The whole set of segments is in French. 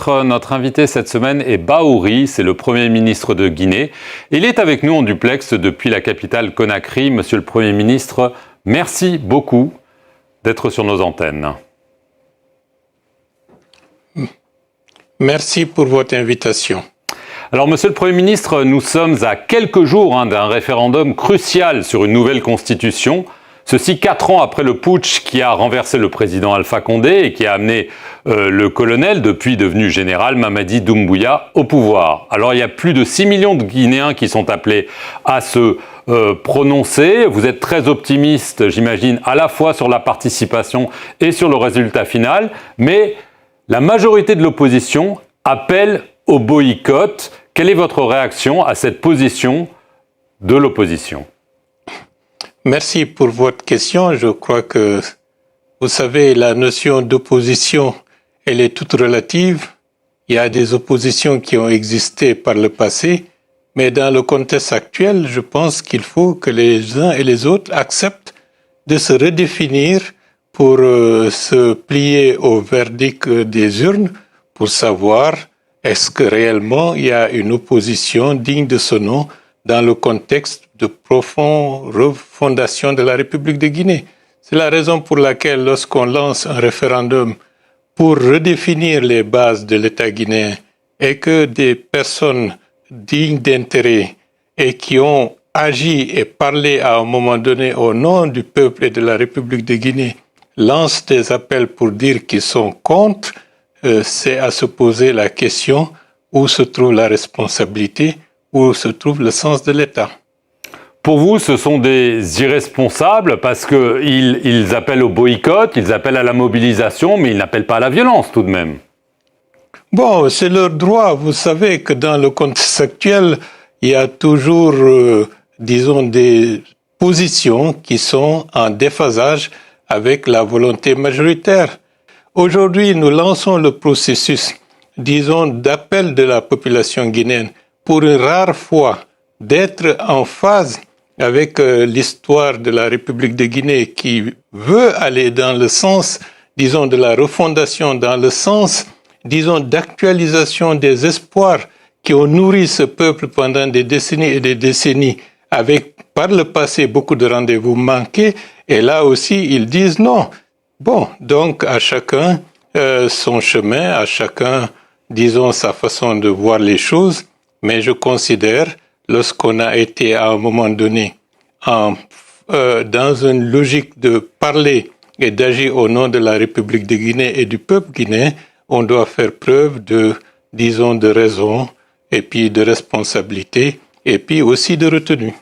Notre invité cette semaine est Bahouri, c'est le Premier ministre de Guinée. Il est avec nous en duplex depuis la capitale Conakry. Monsieur le Premier ministre, merci beaucoup d'être sur nos antennes. Merci pour votre invitation. Alors, Monsieur le Premier ministre, nous sommes à quelques jours d'un référendum crucial sur une nouvelle constitution. Ceci 4 ans après le putsch qui a renversé le président Alpha Condé et qui a amené le colonel, depuis devenu général, Mamadi Doumbouya, au pouvoir. Alors il y a plus de 6 millions de Guinéens qui sont appelés à se prononcer. Vous êtes très optimiste, j'imagine, à la fois sur la participation et sur le résultat final. Mais la majorité de l'opposition appelle au boycott. Quelle est votre réaction à cette position de l'opposition ? Merci pour votre question. Je crois que, vous savez, la notion d'opposition, elle est toute relative. Il y a des oppositions qui ont existé par le passé, mais dans le contexte actuel, je pense qu'il faut que les uns et les autres acceptent de se redéfinir pour se plier au verdict des urnes, pour savoir est-ce que réellement il y a une opposition digne de ce nom dans le contexte de profonde refondation de la République de Guinée. C'est la raison pour laquelle, lorsqu'on lance un référendum pour redéfinir les bases de l'État guinéen et que des personnes dignes d'intérêt et qui ont agi et parlé à un moment donné au nom du peuple et de la République de Guinée lancent des appels pour dire qu'ils sont contre, c'est à se poser la question où se trouve la responsabilité, où se trouve le sens de l'État. Pour vous, ce sont des irresponsables parce qu'ils appellent au boycott, ils appellent à la mobilisation, mais ils n'appellent pas à la violence tout de même. Bon, c'est leur droit. Vous savez que dans le contexte actuel, il y a toujours, disons, des positions qui sont en déphasage avec la volonté majoritaire. Aujourd'hui, nous lançons le processus, disons, d'appel de la population guinéenne pour une rare fois d'être en phase avec l'histoire de la République de Guinée qui veut aller dans le sens, disons, de la refondation, dans le sens, disons, d'actualisation des espoirs qui ont nourri ce peuple pendant des décennies et des décennies, avec par le passé beaucoup de rendez-vous manqués, et là aussi ils disent non. Bon, donc à chacun son chemin, à chacun, disons, sa façon de voir les choses, mais je considère, lorsqu'on a été à un moment donné dans une logique de parler et d'agir au nom de la République de Guinée et du peuple guinéen, on doit faire preuve de, disons, de raison et puis de responsabilité et puis aussi de retenue.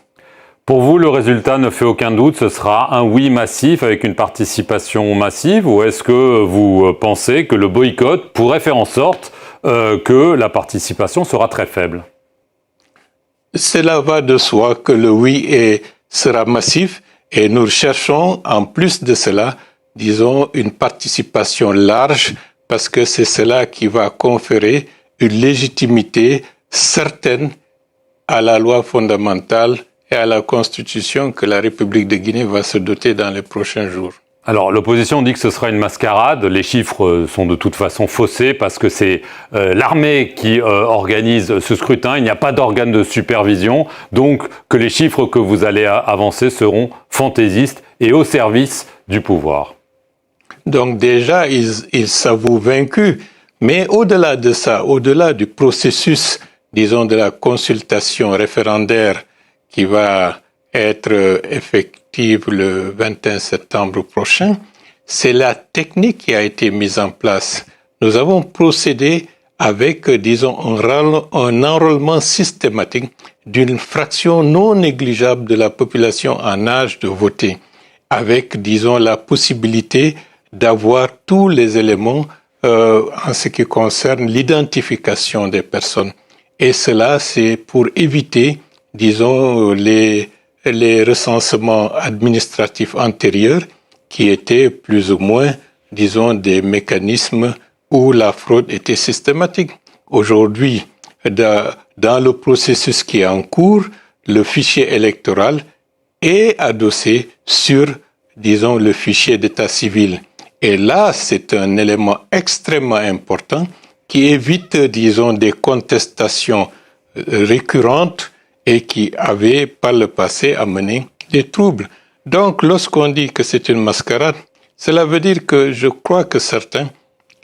Pour vous, le résultat ne fait aucun doute, ce sera un oui massif avec une participation massive, ou est-ce que vous pensez que le boycott pourrait faire en sorte que la participation sera très faible ? Cela va de soi que le oui sera massif et nous cherchons en plus de cela, disons, une participation large parce que c'est cela qui va conférer une légitimité certaine à la loi fondamentale et à la Constitution que la République de Guinée va se doter dans les prochains jours. Alors, l'opposition dit que ce sera une mascarade. Les chiffres sont de toute façon faussés parce que c'est l'armée qui organise ce scrutin. Il n'y a pas d'organe de supervision. Donc, que les chiffres que vous allez avancer seront fantaisistes et au service du pouvoir. Donc déjà, ils s'avouent vaincus. Mais au-delà de ça, au-delà du processus, disons, de la consultation référendaire qui va être effective le 21 septembre prochain, c'est la technique qui a été mise en place. Nous avons procédé avec, disons, un enrôlement systématique d'une fraction non négligeable de la population en âge de voter, avec, disons, la possibilité d'avoir tous les éléments en ce qui concerne l'identification des personnes. Et cela, c'est pour éviter, disons, les recensements administratifs antérieurs qui étaient plus ou moins, disons, des mécanismes où la fraude était systématique. Aujourd'hui, dans le processus qui est en cours, le fichier électoral est adossé sur, disons, le fichier d'état civil. Et là, c'est un élément extrêmement important qui évite, disons, des contestations récurrentes et qui avaient par le passé amené des troubles. Donc, lorsqu'on dit que c'est une mascarade, cela veut dire que je crois que certains,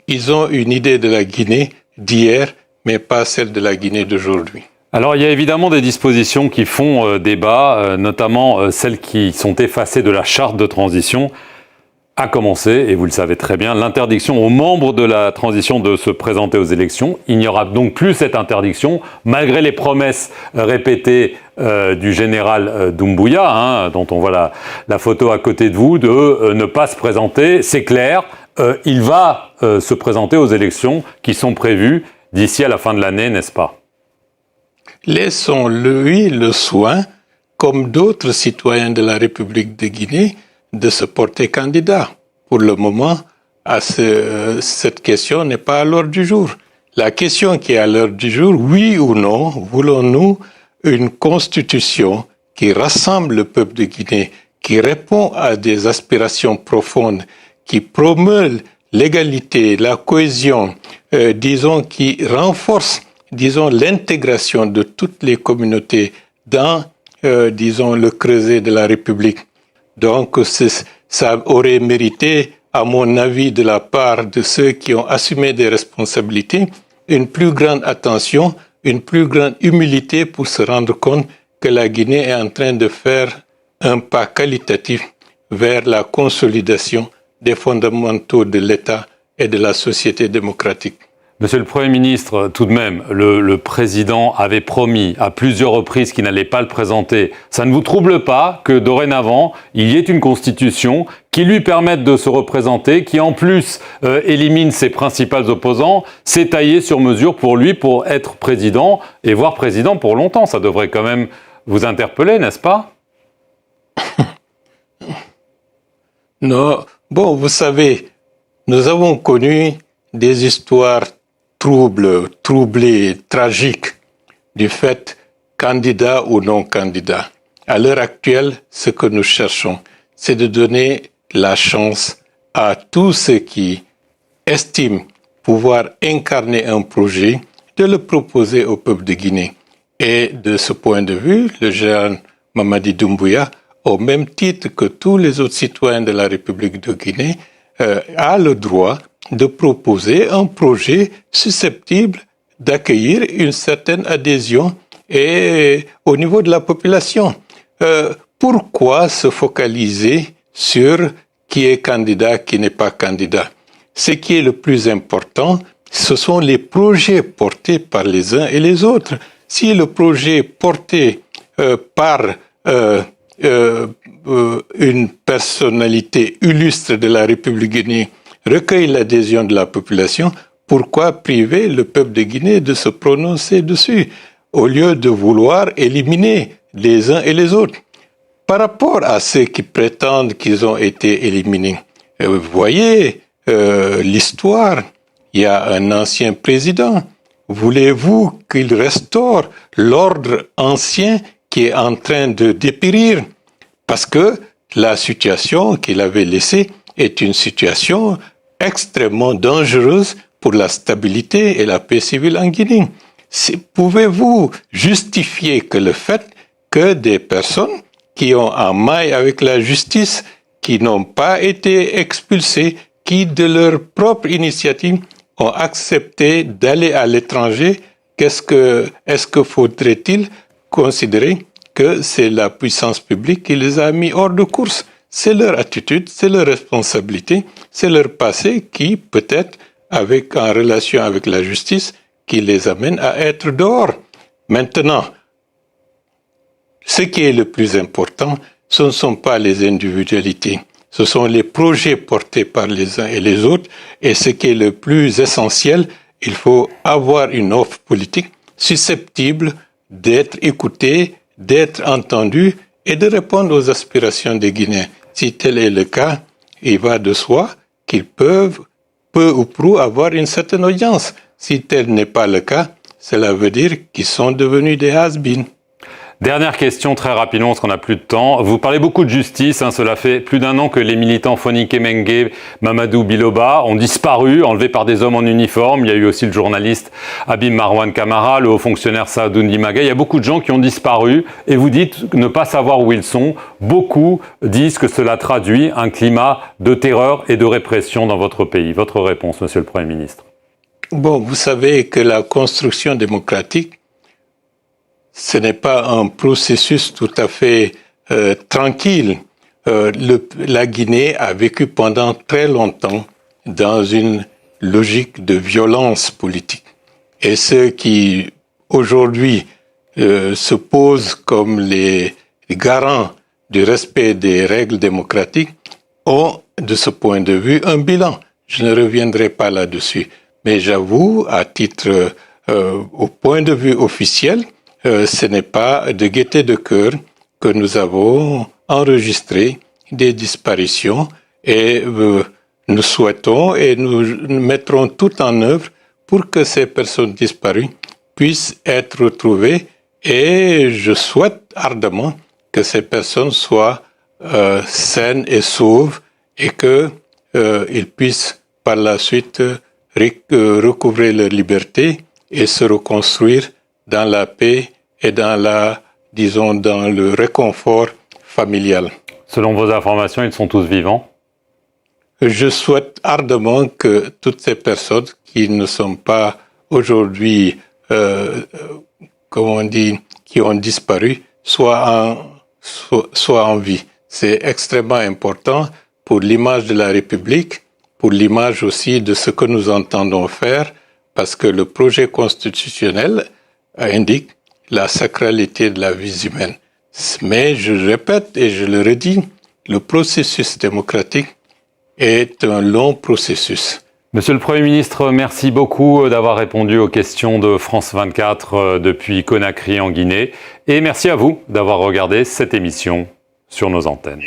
ils ont une idée de la Guinée d'hier, mais pas celle de la Guinée d'aujourd'hui. Alors, il y a évidemment des dispositions qui font débat, notamment celles qui sont effacées de la charte de transition, à commencer, et vous le savez très bien, l'interdiction aux membres de la transition de se présenter aux élections. Il n'y aura donc plus cette interdiction, malgré les promesses répétées du général Doumbouya, dont on voit la photo à côté de vous, de ne pas se présenter. C'est clair, il va se présenter aux élections qui sont prévues d'ici à la fin de l'année, n'est-ce pas? Laissons-lui le soin, comme d'autres citoyens de la République de Guinée, de se porter candidat. Pour le moment, cette question n'est pas à l'ordre du jour. La question qui est à l'ordre du jour, oui ou non, voulons-nous une constitution qui rassemble le peuple de Guinée, qui répond à des aspirations profondes, qui promeut l'égalité, la cohésion, qui renforce, l'intégration de toutes les communautés dans, le creuset de la République. Donc, ça aurait mérité, à mon avis, de la part de ceux qui ont assumé des responsabilités, une plus grande attention, une plus grande humilité pour se rendre compte que la Guinée est en train de faire un pas qualitatif vers la consolidation des fondamentaux de l'État et de la société démocratique. Monsieur le Premier ministre, tout de même, le président avait promis à plusieurs reprises qu'il n'allait pas le présenter. Ça ne vous trouble pas que dorénavant, il y ait une constitution qui lui permette de se représenter, qui en plus élimine ses principaux opposants? C'est taillé sur mesure pour lui pour être président et voire président pour longtemps. Ça devrait quand même vous interpeller, n'est-ce pas? Non. Bon, vous savez, nous avons connu des histoires troublées, tragiques, du fait candidat ou non candidat. À l'heure actuelle, ce que nous cherchons, c'est de donner la chance à tous ceux qui estiment pouvoir incarner un projet, de le proposer au peuple de Guinée. Et de ce point de vue, le général Mamadi Doumbouya, au même titre que tous les autres citoyens de la République de Guinée, a le droit de proposer un projet susceptible d'accueillir une certaine adhésion et au niveau de la population. Pourquoi se focaliser sur qui est candidat, qui n'est pas candidat? Ce qui est le plus important, ce sont les projets portés par les uns et les autres. Si le projet porté par une personnalité illustre de la République guinéenne recueille l'adhésion de la population, pourquoi priver le peuple de Guinée de se prononcer dessus, au lieu de vouloir éliminer les uns et les autres? Par rapport à ceux qui prétendent qu'ils ont été éliminés, vous voyez l'histoire, il y a un ancien président. Voulez-vous qu'il restaure l'ordre ancien qui est en train de dépérir? Parce que la situation qu'il avait laissée est une situation extrêmement dangereuse pour la stabilité et la paix civile en Guinée. Pouvez-vous justifier que le fait que des personnes qui ont un maille avec la justice, qui n'ont pas été expulsées, qui de leur propre initiative ont accepté d'aller à l'étranger, est-ce que faudrait-il considérer que c'est la puissance publique qui les a mis hors de course? C'est leur attitude, c'est leur responsabilité, c'est leur passé qui, peut-être, en relation avec la justice, qui les amène à être dehors. Maintenant, ce qui est le plus important, ce ne sont pas les individualités, ce sont les projets portés par les uns et les autres, et ce qui est le plus essentiel, il faut avoir une offre politique susceptible d'être écoutée, d'être entendue et de répondre aux aspirations des Guinéens. Si tel est le cas, il va de soi qu'ils peuvent, peu ou prou, avoir une certaine audience. Si tel n'est pas le cas, cela veut dire qu'ils sont devenus des has-been. Dernière question très rapidement parce qu'on n'a plus de temps. Vous parlez beaucoup de justice, cela fait plus d'un an que les militants Fonike Mengue, Mamadou Biloba ont disparu, enlevés par des hommes en uniforme. Il y a eu aussi le journaliste Habib Marwan Kamara, le haut fonctionnaire Saadou Ndimaga. Il y a beaucoup de gens qui ont disparu et vous dites ne pas savoir où ils sont. Beaucoup disent que cela traduit un climat de terreur et de répression dans votre pays. Votre réponse, Monsieur le Premier ministre? Bon, vous savez que la construction démocratique, ce n'est pas un processus tout à fait tranquille. La Guinée a vécu pendant très longtemps dans une logique de violence politique. Et ceux qui, aujourd'hui, se posent comme les garants du respect des règles démocratiques ont, de ce point de vue, un bilan. Je ne reviendrai pas là-dessus. Mais j'avoue, à titre, au point de vue officiel, ce n'est pas de gaieté de cœur que nous avons enregistré des disparitions et nous souhaitons et nous mettrons tout en œuvre pour que ces personnes disparues puissent être retrouvées et je souhaite ardemment que ces personnes soient saines et sauves et qu'ils puissent par la suite recouvrer leur liberté et se reconstruire dans la paix et dans dans le réconfort familial. Selon vos informations, ils sont tous vivants? Je souhaite ardemment que toutes ces personnes qui ne sont pas aujourd'hui, qui ont disparu, soient en vie. C'est extrêmement important pour l'image de la République, pour l'image aussi de ce que nous entendons faire, parce que le projet constitutionnel indique la sacralité de la vie humaine. Mais je répète et je le redis, le processus démocratique est un long processus. Monsieur le Premier ministre, merci beaucoup d'avoir répondu aux questions de France 24 depuis Conakry en Guinée. Et merci à vous d'avoir regardé cette émission sur nos antennes.